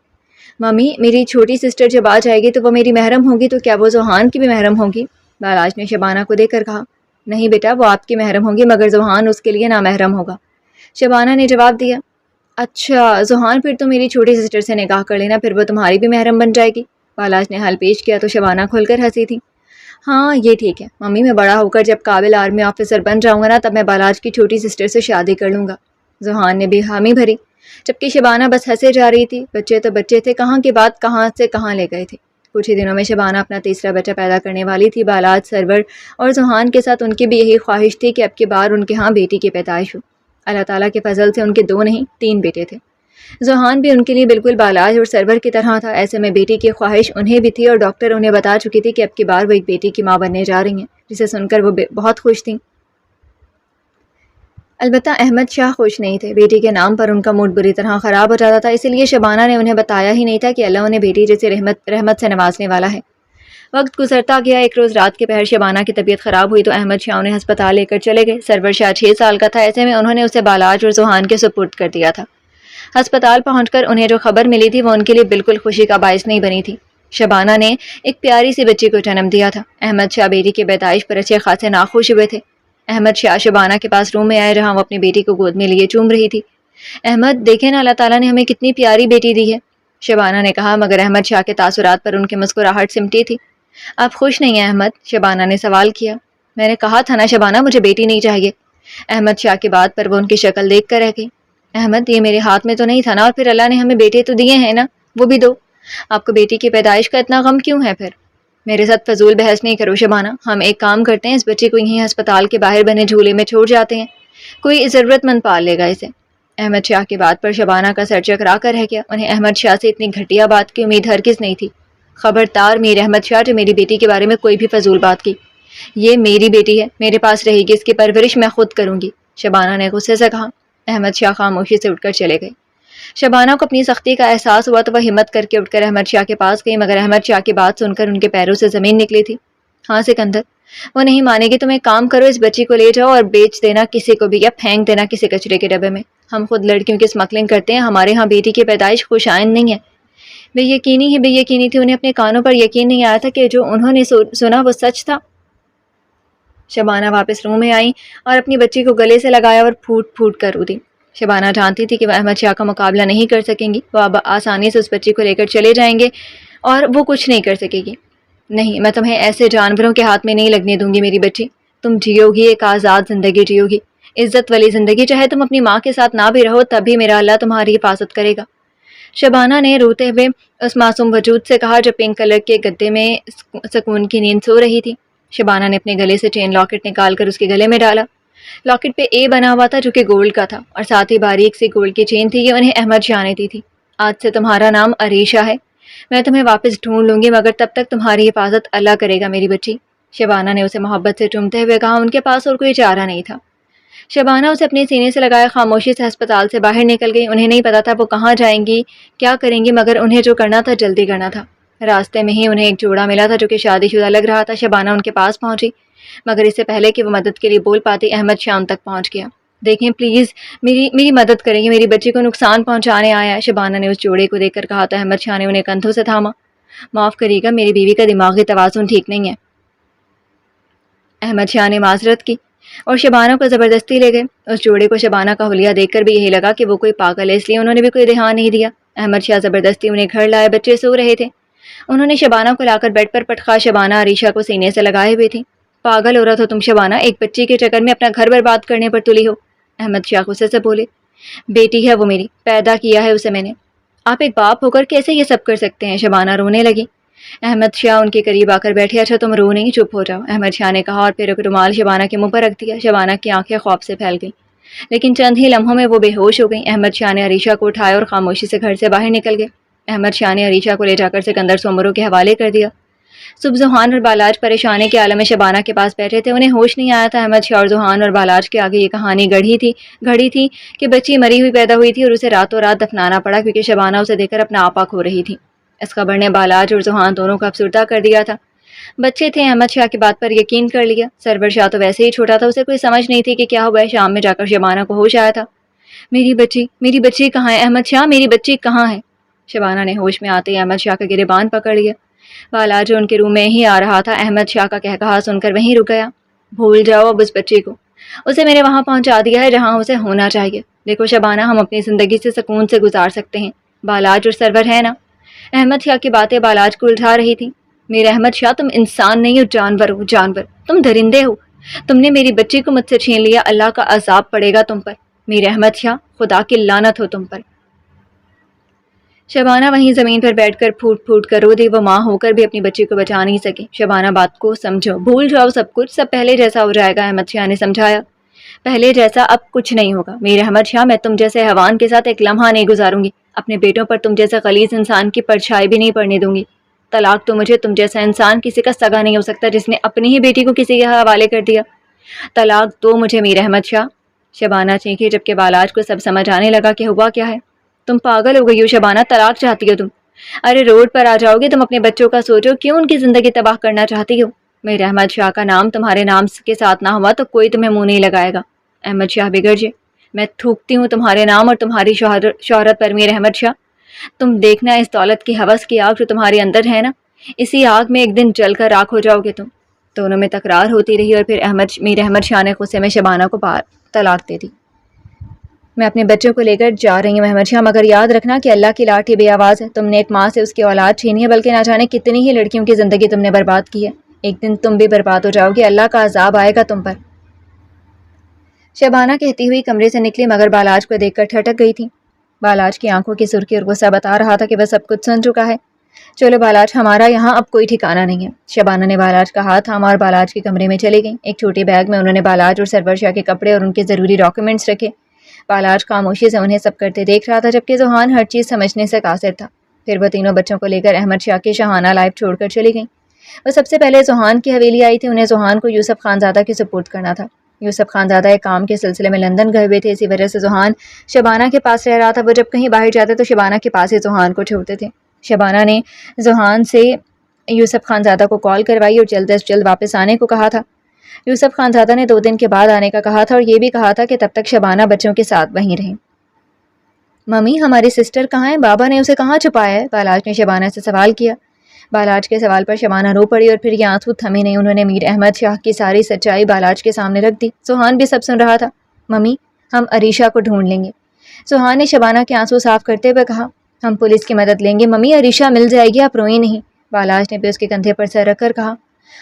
ممی میری چھوٹی سسٹر جب آ جائے گی تو وہ میری محرم ہوگی، تو کیا وہ زوحان کی بھی محرم ہوگی؟ بالاج نے شبانہ کو دیکھ کر کہا۔ نہیں بیٹا، وہ آپ کی محرم ہوگی مگر زوحان اس کے لیے نامحرم ہوگا، شبانہ نے جواب دیا۔ اچھا زوحان، پھر تو میری چھوٹی سسٹر سے نکاح کر لینا، پھر وہ تمہاری بھی محرم بن جائے گی۔ بالاج نے حل پیش کیا تو شبانہ کھل کر ہنسی تھی۔ ہاں یہ ٹھیک ہے ممی، میں بڑا ہو کر جب قابل آرمی آفیسر بن جاؤں گا نا، تب میں بالاج کی چھوٹی سسٹر سے شادی کر لوں گا۔ زوحان نے بھی حامی بھری، جبکہ شبانہ بس ہنسے جا رہی تھی۔ بچے تو بچے تھے، کہاں کی بات کہاں سے کہاں لے گئے تھے۔ کچھ ہی دنوں میں شبانہ اپنا تیسرا بچہ پیدا کرنے والی تھی۔ بالاج، سرور اور زوحان کے ساتھ ان کی بھی یہی خواہش تھی کہ اب کی بار ان کے ہاں بیٹی کی پیدائش ہو۔ اللہ تعالیٰ کے فضل سے ان کے 2 نہیں 3 بیٹے تھے۔ زوحان بھی ان کے لیے بالکل بالاج اور سرور کی طرح تھا۔ ایسے میں بیٹی کی خواہش انہیں بھی تھی اور ڈاکٹر انہیں بتا چکی تھی کہ اب کی بار وہ ایک بیٹی کی ماں بننے جا رہی ہیں، جسے سن کر وہ بہت خوش تھیں۔ البتہ احمد شاہ خوش نہیں تھے۔ بیٹی کے نام پر ان کا موڈ بری طرح خراب ہو جاتا تھا، اسی لیے شبانہ نے انہیں بتایا ہی نہیں تھا کہ اللہ انہیں بیٹی جیسے رحمت سے نوازنے والا ہے۔ وقت گزرتا گیا۔ ایک روز رات کے پہر شبانہ کی طبیعت خراب ہوئی تو احمد شاہ انہیں ہسپتال لے کر چلے گئے۔ سرور شاہ 6 سال کا تھا، ایسے میں انہوں نے اسے بالاج اور زوحان کے سپرد کر دیا تھا۔ ہسپتال پہنچ کر انہیں جو خبر ملی تھی وہ ان کے لیے بالکل خوشی کا باعث نہیں بنی تھی۔ شبانہ نے ایک پیاری سی بچی کو جنم دیا تھا۔ احمد شاہ بیٹی کی پیدائش پر اچھے خاصے ناخوش ہوئے تھے۔ احمد شاہ شبانہ کے پاس روم میں آئے جہاں وہ اپنی بیٹی کو گود میں لیے چوم رہی تھی۔ احمد دیکھیں نا، اللہ تعالیٰ نے ہمیں کتنی پیاری بیٹی دی ہے، شبانہ نے کہا، مگر احمد شاہ کے تاثرات پر ان کی مسکراہٹ سمٹی تھی۔ آپ خوش نہیں ہیں احمد؟ شبانہ نے سوال کیا۔ میں نے کہا تھا نا شبانہ، مجھے بیٹی نہیں چاہیے۔ احمد شاہ کی بات پر وہ ان کی شکل دیکھ کر رہ گئی۔ احمد یہ میرے ہاتھ میں تو نہیں تھا نا، اور پھر اللہ نے ہمیں بیٹے تو دیے ہیں نا، وہ بھی 2۔ آپ کو بیٹی کی پیدائش کا اتنا غم کیوں ہے پھر؟ میرے ساتھ فضول بحث نہیں کرو شبانہ، ہم ایک کام کرتے ہیں، اس بچے کو یہیں ہسپتال کے باہر بنے جھولے میں چھوڑ جاتے ہیں، کوئی ضرورت مند پال لے گا اسے۔ احمد شاہ کی بات پر شبانہ کا سر چکرا کر رہ گیا۔ انہیں احمد شاہ سے اتنی گھٹیا بات کی امید ہرگز نہیں تھی۔ خبردار میر احمد شاہ، جو میری بیٹی کے بارے میں کوئی بھی فضول بات کی۔ یہ میری بیٹی ہے، میرے پاس رہے گی، اس کی پرورش میں خود کروں گی، شبانہ نے غصے سے کہا۔ احمد شاہ خاموشی سے اٹھ کر چلے گئے۔ شبانہ کو اپنی سختی کا احساس ہوا تو وہ ہمت کر کے اٹھ کر احمد شاہ کے پاس گئی، مگر احمد شاہ کی بات سن کر ان کے پیروں سے زمین نکلی تھی۔ ہاں سکندر، وہ نہیں مانے گی، تم ایک کام کرو، اس بچی کو لے جاؤ اور بیچ دینا کسی کو بھی، یا پھینک دینا کسی کچرے کے ڈبے میں۔ ہم خود لڑکیوں کی اسمگلنگ کرتے ہیں، ہمارے ہاں بیٹی کی پیدائش خوش آئند نہیں ہے۔ بے یقینی تھی، انہیں اپنے کانوں پر یقین نہیں آیا تھا کہ جو انہوں نے سنا وہ سچ تھا۔ شبانہ واپس روم میں آئی اور اپنی بچی کو گلے سے لگایا اور پھوٹ پھوٹ کر رو دی۔ شبانہ جانتی تھی کہ وہ احمد شاہ کا مقابلہ نہیں کر سکیں گی، وہ اب آسانی سے اس بچی کو لے کر چلے جائیں گے اور وہ کچھ نہیں کر سکے گی۔ نہیں، میں تمہیں ایسے جانوروں کے ہاتھ میں نہیں لگنے دوں گی میری بچی، تم جیو گی ایک آزاد زندگی جیو گی، عزت والی زندگی، چاہے تم اپنی ماں کے ساتھ نہ بھی رہو تب بھی میرا اللہ تمہاری حفاظت کرے گا، شبانہ نے روتے ہوئے اس معصوم وجود سے کہا جو پنک کلر کے گدے میں سکون کی نیند سو رہی تھی۔ شبانہ نے اپنے گلے سے چین لاکٹ نکال کر اس کے گلے میں ڈالا۔ لاکٹ پہ اے بنا ہوا تھا جو کہ گولڈ کا تھا، اور ساتھ ہی باریک سی گولڈ کی چین تھی، یہ انہیں احمد شاہ نے دی تھی۔ آج سے تمہارا نام عریشہ ہے، میں تمہیں واپس ڈھونڈ لوں گی، مگر تب تک تمہاری حفاظت اللہ کرے گا میری بچی، شبانہ نے اسے محبت سے چومتے ہوئے کہا۔ ان کے پاس اور کوئی چارہ نہیں تھا۔ شبانہ اسے اپنے سینے سے لگائے خاموشی سے ہسپتال سے باہر نکل گئی۔ انہیں نہیں پتا تھا وہ کہاں جائیں گی، کیا کریں گی، مگر انہیں جو کرنا تھا جلدی کرنا تھا۔ راستے میں ہی انہیں ایک جوڑا ملا تھا جو کہ شادی شدہ لگ رہا تھا۔ شبانہ ان کے پاس پہنچی، مگر اس سے پہلے کہ وہ مدد کے لیے بول پاتی احمد شاہ ان تک پہنچ گیا۔ دیکھیں پلیز، میری مدد کریں، میری بچی کو نقصان پہنچانے آیا ہے، شبانہ نے اس جوڑے کو دیکھ کر کہا تو احمد شاہ نے انہیں کندھوں سے تھاما۔ معاف کریے گا، میری بیوی کا دماغی توازن ٹھیک نہیں ہے، احمد شاہ نے معذرت کی اور شبانہ کو زبردستی لے گئے۔ اس جوڑے کو شبانہ کا حلیہ دیکھ کر بھی یہی لگا کہ وہ کوئی پاگل ہے، اس لیے انہوں نے بھی کوئی دھیان نہیں دیا۔ احمد شاہ زبردستی انہیں گھر لائے، بچے سو رہے تھے، انہوں نے شبانہ کو لا کر بیڈ پر پٹخا۔ شبانہ عریشہ کو سینے سے لگائے ہوئے تھی۔ پاگل عورت ہو تم شبانہ، ایک بچی کے چکر میں اپنا گھر برباد کرنے پر تلی ہو، احمد شاہ غصے سے بولے۔ بیٹی ہے وہ میری، پیدا کیا ہے اسے میں نے، آپ ایک باپ ہو کر کیسے یہ سب کر سکتے ہیں، شبانہ رونے لگی۔ احمد شاہ ان کے قریب آ کر بیٹھے۔ اچھا تم رو نہیں، چپ ہو جاؤ، احمد شاہ نے کہا اور پھر ایک رومال شبانہ کے منہ پر رکھ دیا۔ شبانہ کی آنکھیں خوف سے پھیل گئیں، لیکن چند ہی لمحوں میں وہ بے ہوش ہو گئیں۔ احمد شاہ نے عریشہ کو اٹھایا اور خاموشی سے گھر سے باہر نکل گئے۔ احمد شاہ نے عریشہ کو لے جا کر سکندر سومرو کے حوالے کر دیا۔ صبح زوحان اور بالاج پریشانی کے عالم میں شبانہ کے پاس بیٹھے تھے، انہیں ہوش نہیں آیا تھا۔ احمد شاہ اور زوحان اور بالاج کے آگے یہ کہانی گھڑی تھی کہ بچی مری ہوئی پیدا ہوئی تھی اور اسے راتوں رات دفنانا پڑا کیونکہ شبانہ اسے دیکھ کر اپنا آپا کھو رہی تھی۔ اس خبر نے بالاج اور زوحان دونوں کو افسردہ کر دیا تھا۔ بچے تھے، احمد شاہ کی بات پر یقین کر لیا۔ سرور شاہ تو ویسے ہی چھوٹا تھا، اسے کوئی سمجھ نہیں تھی کہ کیا ہوا ہے۔ شام میں جا کر شبانہ کو ہوش آیا تھا۔ میری بچی کہاں ہے؟ احمد شاہ میری بچی کہاں ہے؟ شبانہ نے ہوش میں آتے ہی احمد شاہ کا گریبان پکڑ لیا۔ بالا جو ان کے روم میں ہی آ رہا تھا احمد شاہ کا کہا سن کر وہیں رک گیا۔ بھول جاؤ اب اس بچی کو، اسے میں نے وہاں پہنچا دیا ہے جہاں اسے ہونا چاہیے۔ دیکھو شبانہ، ہم اپنی زندگی سے سکون سے گزار سکتے ہیں، بالاج اور سرور ہے نا۔ احمد شاہ کی باتیں بالاج کو الجھا رہی تھی۔ میرے احمد شاہ، تم انسان نہیں ہو، جانور ہو، جانور، تم درندے ہو۔ تم نے میری بچی کو مجھ سے چھین لیا، اللہ کا عذاب پڑے گا تم پر۔ میرے احمد شاہ، خدا کی لعنت ہو تم پر۔ شبانہ وہیں زمین پر بیٹھ کر پھوٹ پھوٹ کر رو دی۔ وہ ماں ہو کر بھی اپنی بچی کو بچا نہیں سکی۔ شبانہ بات کو سمجھو، بھول جاؤ سب کچھ، سب پہلے جیسا ہو جائے گا۔ احمد شاہ نے سمجھایا۔ پہلے جیسا اب کچھ نہیں ہوگا میرے احمد شاہ، میں تم جیسے حیوان کے ساتھ ایک لمحہ نہیں گزاروں گی، اپنے بیٹوں پر تم جیسے غلیظ انسان کی پرچھائی بھی نہیں پڑنے دوں گی۔ طلاق تو مجھے تم جیسا انسان کسی کا سگا نہیں ہو سکتا جس نے اپنی ہی بیٹی کو کسی کے حوالے کر دیا۔ طلاق دو مجھے میرے احمد شاہ۔ شبانہ چیخی جبکہ بالاج کو سب سمجھ آنے لگا کہ ہوا کیا ہے۔ تم پاگل ہو گئی ہو شبانہ، طلاق چاہتی ہو تم؟ ارے روڈ پر آ جاؤ گے تم، اپنے بچوں کا سوچو، کیوں ان کی زندگی تباہ کرنا چاہتی ہو؟ میرے احمد شاہ کا نام تمہارے نام کے ساتھ نہ ہوا تو کوئی تمہیں منہ نہیں لگائے گا۔ احمد شاہ بگڑ جائے، میں تھوکتی ہوں تمہارے نام اور تمہاری شہرت پر میرے احمد شاہ۔ تم دیکھنا اس دولت کی ہوس کی آگ جو تمہارے اندر ہے نا، اسی آگ میں ایک دن جل کر راکھ ہو جاؤ گے تم۔ دونوں میں تکرار ہوتی رہی اور پھر میرے احمد شاہ نے غصے میں شبانہ کو طلاق دے دی۔ میں اپنے بچوں کو لے کر جا رہی ہوں احمد شاہ، مگر یاد رکھنا کہ اللہ کی لاٹھی بے آواز ہے۔ تم نے ایک ماں سے اس کی اولاد چھینی ہے، بلکہ نہ جانے کتنی ہی لڑکیوں کی زندگی تم نے برباد کی ہے۔ ایک دن تم بھی برباد ہو جاؤ گے، اللہ کا عذاب آئے گا تم پر۔ شبانہ کہتی ہوئی کمرے سے نکلی مگر بالاج کو دیکھ کر ٹھٹک گئی تھی۔ بالاج کی آنکھوں کی سرخی اور غصہ بتا رہا تھا کہ وہ سب کچھ سن چکا ہے۔ چلو بالاج، ہمارا یہاں اب کوئی ٹھکانہ نہیں ہے۔ شبانہ نے بالاج کا ہاتھ تھاما اور بالاج کے کمرے میں چلی گئی۔ ایک چھوٹے بیگ میں انہوں نے بالاج اور سرور شاہ کے کپڑے اور ان کے ضروری ڈاکیومنٹس رکھے۔ بالاج خاموشی سے انہیں سب کرتے دیکھ رہا تھا جبکہ ذوحان ہر چیز سمجھنے سے قاصر تھا۔ پھر وہ تینوں بچوں کو لے کر احمد شاہ کی شاہانہ لائف چھوڑ کر چلی گئیں۔ وہ سب سے پہلے ذوحان کی حویلی آئی تھی، انہیں ذوحان کو یوسف خانزادہ کی سپورٹ کرنا تھا۔ یوسف خانزادہ ایک کام کے سلسلے میں لندن گئے ہوئے تھے، اسی وجہ سے ذوحان شبانہ کے پاس رہ رہا تھا۔ وہ جب کہیں باہر جاتے تو شبانہ کے پاس ہی ذوحان کو چھوڑتے تھے۔ شبانہ نے ذوحان سے یوسف خانزادہ کو کال کروائی اور جلد از جلد واپس آنے کو کہا تھا۔ یوسف خانزادہ نے 2 دن کے بعد آنے کا کہا تھا اور یہ بھی کہا تھا کہ تب تک شبانہ بچوں کے ساتھ وہیں رہیں۔ ممی، ہماری سسٹر کہاں ہے؟ بابا نے اسے کہاں چھپایا ہے؟ بالاج نے شبانہ سے سوال کیا۔ بالاج کے سوال پر شبانہ رو پڑی اور پھر یہ آنسو تھمے نہیں۔ انہوں نے میر احمد شاہ کی ساری سچائی بالاج کے سامنے رکھ دی۔ ذوحان بھی سب سن رہا تھا۔ ممی، ہم عریشہ کو ڈھونڈ لیں گے، ذوحان نے شبانہ کے آنسو صاف کرتے ہوئے کہا۔ ہم پولیس کی مدد لیں گے ممی، عریشہ مل جائے گی، آپ روئیں نہیں، بالاج نے بھی اس کے کندھے پر سر رکھ کر کہا۔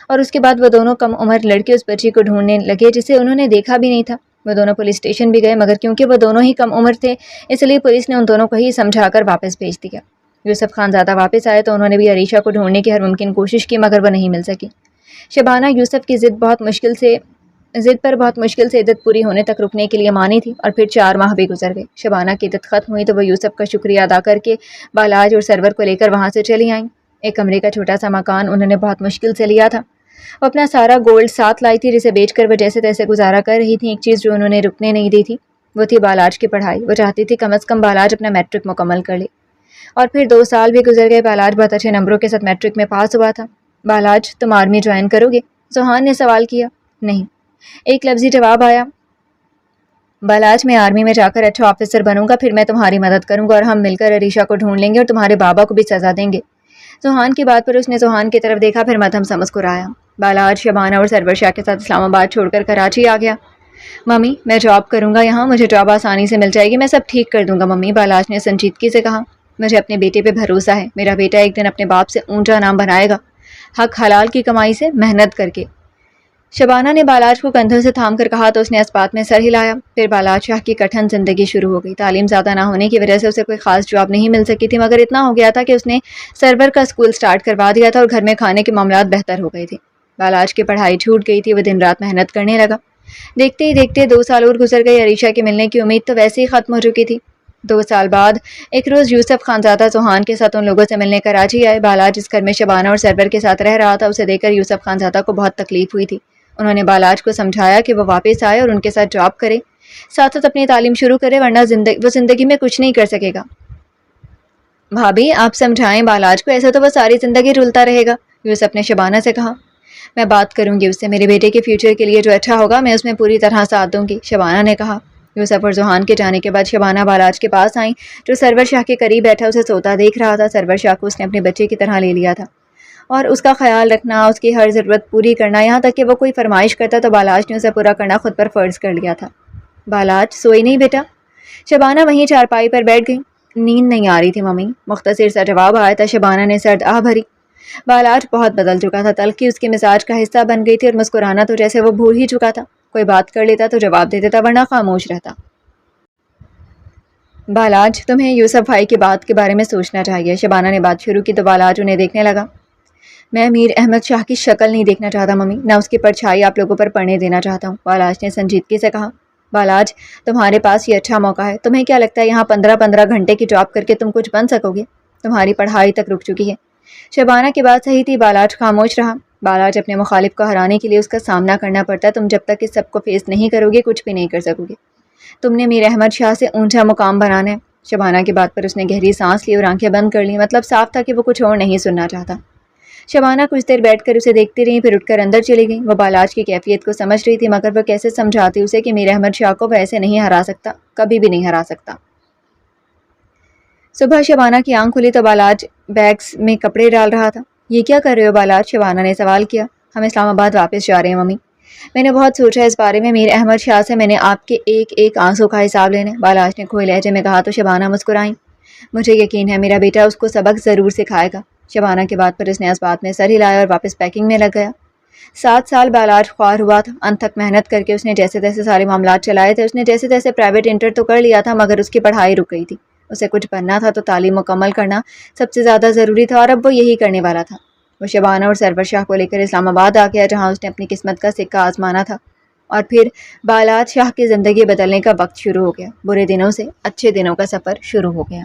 اور اس کے بعد وہ دونوں کم عمر لڑکے اس بچی کو ڈھونڈنے لگے جسے انہوں نے دیکھا بھی نہیں تھا۔ وہ دونوں پولیس اسٹیشن بھی گئے مگر کیونکہ وہ دونوں ہی کم عمر تھے اس لیے پولیس نے ان دونوں کو ہی سمجھا کر واپس بھیج دیا۔ یوسف خانزادہ واپس آئے تو انہوں نے بھی عریشہ کو ڈھونڈنے کی ہر ممکن کوشش کی مگر وہ نہیں مل سکی۔ شبانہ یوسف کی ضد پر بہت مشکل سے عدت پوری ہونے تک رکنے کے لیے مانی تھی اور پھر 4 ماہ بھی گزر گئے۔ شبانہ کی عدت ختم ہوئی تو وہ یوسف کا شکریہ ادا کر کے بالاج اور سرور کو لے کر وہاں سے چلی آئیں۔ ایک کمرے کا چھوٹا سا مکان انہوں نے بہت مشکل سے لیا تھا۔ وہ اپنا سارا گولڈ ساتھ لائی تھی جسے بیچ کر وہ جیسے تیسے گزارا کر رہی تھی۔ ایک چیز جو انہوں نے رکنے نہیں دی تھی وہ تھی بالاج کی پڑھائی۔ وہ چاہتی تھی کم از کم بالاج اپنا میٹرک مکمل کر لے، اور پھر 2 سال بھی گزر گئے۔ بالاج بہت اچھے نمبروں کے ساتھ میٹرک میں پاس ہوا تھا۔ بالاج، تم آرمی جوائن کرو گے؟ ذوحان نے سوال کیا۔ نہیں، ایک لفظی جواب آیا۔ بالاج، میں آرمی میں جا کر اچھا آفیسر بنوں گا، پھر میں تمہاری مدد کروں گا اور ہم مل کر عریشہ کو ڈھونڈ لیں گے اور تمہارے بابا کو بھی سزا دیں گے۔ ذوحان کی بات پر اس نے ذوحان کی طرف دیکھا، پھر مدھم سا مسکرایا۔ بالاج شبانہ اور سرور شاہ کے ساتھ اسلام آباد چھوڑ کر کراچی آ گیا۔ ممی، میں جاب کروں گا یہاں، مجھے جاب آسانی سے مل جائے گی، میں سب ٹھیک کر دوں گا ممی، بالاج نے سنجیدگی سے کہا۔ مجھے اپنے بیٹے پہ بھروسہ ہے، میرا بیٹا ایک دن اپنے باپ سے اونچا نام بنائے گا، حق حلال کی کمائی سے محنت کر کے۔ شبانہ نے بالاج کو کندھوں سے تھام کر کہا تو اس نے اس بات میں سر ہلایا۔ پھر بالاج شاہ کی کٹھن زندگی شروع ہو گئی۔ تعلیم زیادہ نہ ہونے کی وجہ سے اسے کوئی خاص جاب نہیں مل سکی تھی مگر اتنا ہو گیا تھا کہ اس نے سرور کا اسکول سٹارٹ کروا دیا تھا اور گھر میں کھانے کے معاملات بہتر ہو گئے تھے۔ بالاج کی پڑھائی چھوٹ گئی تھی، وہ دن رات محنت کرنے لگا۔ دیکھتے ہی دیکھتے 2 سال اور گزر گئے۔ عریشہ کے ملنے کی امید تو ویسے ہی ختم ہو چکی تھی۔ 2 سال بعد ایک روز یوسف خانزادہ ذوحان کے ساتھ ان لوگوں سے ملنے کراچی آئے۔ بالاج جس گھر میں شبانہ اور سرور کے ساتھ رہ رہا تھا اسے دیکھ کر یوسف خانزادہ کو بہت تکلیف ہوئی تھی۔ انہوں نے بالاج کو سمجھایا کہ وہ واپس آئے اور ان کے ساتھ جاب کرے، ساتھ ساتھ اپنی تعلیم شروع کرے، ورنہ وہ زندگی میں کچھ نہیں کر سکے گا۔ بھابھی، آپ سمجھائیں بالاج کو، ایسا تو وہ ساری زندگی رولتا رہے گا، یوسف نے شبانہ سے کہا۔ میں بات کروں گی اس سے، میرے بیٹے کے فیوچر کے لیے جو اچھا ہوگا میں اس میں پوری طرح ساتھ دوں گی، شبانہ نے کہا۔ یوسف اور زوہان کے جانے کے بعد شبانہ بالاج کے پاس آئیں، جو سرور شاہ کے قریب بیٹھا اسے سوتا دیکھ رہا تھا۔ سرور شاہ کو اس نے اپنے بچے کی طرح لے لیا تھا اور اس کا خیال رکھنا، اس کی ہر ضرورت پوری کرنا، یہاں تک کہ وہ کوئی فرمائش کرتا تو بالاج نے اسے پورا کرنا خود پر فرض کر لیا تھا۔ بالاج سوئی نہیں بیٹا؟ شبانہ وہیں چارپائی پر بیٹھ گئی۔ نیند نہیں آ رہی تھی ممی، مختصر سا جواب آیا تھا۔ شبانہ نے سرد آہ بھری۔ بالاج بہت بدل چکا تھا، تلخی اس کے مزاج کا حصہ بن گئی تھی اور مسکرانا تو جیسے وہ بھول ہی چکا تھا۔ کوئی بات کر لیتا تو جواب دے دیتا، ورنہ خاموش رہتا۔ بالاج تمہیں یوسف بھائی کی بات کے بارے میں سوچنا چاہیے۔ شبانہ نے بات شروع کی تو بالاج انہیں دیکھنے لگا۔ میں میر احمد شاہ کی شکل نہیں دیکھنا چاہتا ممی، نہ اس کی پرچھائی آپ لوگوں پر پڑنے دینا چاہتا ہوں، بالاج نے سنجیدگی سے کہا۔ بالاج تمہارے پاس یہ اچھا موقع ہے، تمہیں کیا لگتا ہے یہاں 15 گھنٹے کی جاب کر کے تم کچھ بن سکو گے؟ تمہاری پڑھائی تک رک چکی ہے۔ شبانہ کی بات صحیح تھی، بالاج خاموش رہا۔ بالاج اپنے مخالف کو ہرانے کے لیے اس کا سامنا کرنا پڑتا، تم جب تک اس سب کو فیس نہیں کرو گے کچھ بھی نہیں کر سکو گے۔ تم نے میر احمد شاہ سے اونچا مقام بنانا ہے۔ شبانہ کی بات پر اس نے گہری سانس لی اور آنکھیں بند کر لی، مطلب صاف تھا کہ وہ کچھ اور نہیں سننا چاہتا۔ شبانہ کچھ دیر بیٹھ کر اسے دیکھتی رہی، پھر اٹھ کر اندر چلی گئی۔ وہ بالاج کی کیفیت کو سمجھ رہی تھی، مگر وہ کیسے سمجھاتی اسے کہ میر احمد شاہ کو وہ ایسے نہیں ہرا سکتا، کبھی بھی نہیں ہرا سکتا۔ صبح شبانہ کی آنکھ کھلی تو بالاج بیگز میں کپڑے ڈال رہا تھا۔ یہ کیا کر رہے ہو بالاج؟ شبانہ نے سوال کیا۔ ہم اسلام آباد واپس جا رہے ہیں ممی، میں نے بہت سوچا اس بارے میں، میر احمد شاہ سے میں نے آپ کے ایک ایک آنسو کا حساب لینا ہے، بالاج نے کھوئے لہجے میں کہا تو شبانہ مسکرائیں۔ مجھے یقین ہے میرا بیٹا اس کو سبق ضرور سکھائے گا۔ شبانہ کے بعد پر اس نے اس بات میں سر ہلایا اور واپس پیکنگ میں لگ گیا۔ 7 سال بالاج خوار ہوا تھا، انت تک محنت کر کے اس نے جیسے تیسے سارے معاملات چلائے تھے۔ اس نے جیسے تیسے پرائیویٹ انٹر تو کر لیا تھا، مگر اس کی پڑھائی رک گئی تھی۔ اسے کچھ بننا تھا تو تعلیم مکمل کرنا سب سے زیادہ ضروری تھا، اور اب وہ یہی کرنے والا تھا۔ وہ شبانہ اور سرور شاہ کو لے کر اسلام آباد آ گیا، جہاں اس نے اپنی قسمت کا سکہ آزمانا تھا، اور پھر بالاج شاہ کی زندگی بدلنے کا وقت شروع ہو گیا۔ برے دنوں سے اچھے دنوں کا سفر شروع ہو گیا۔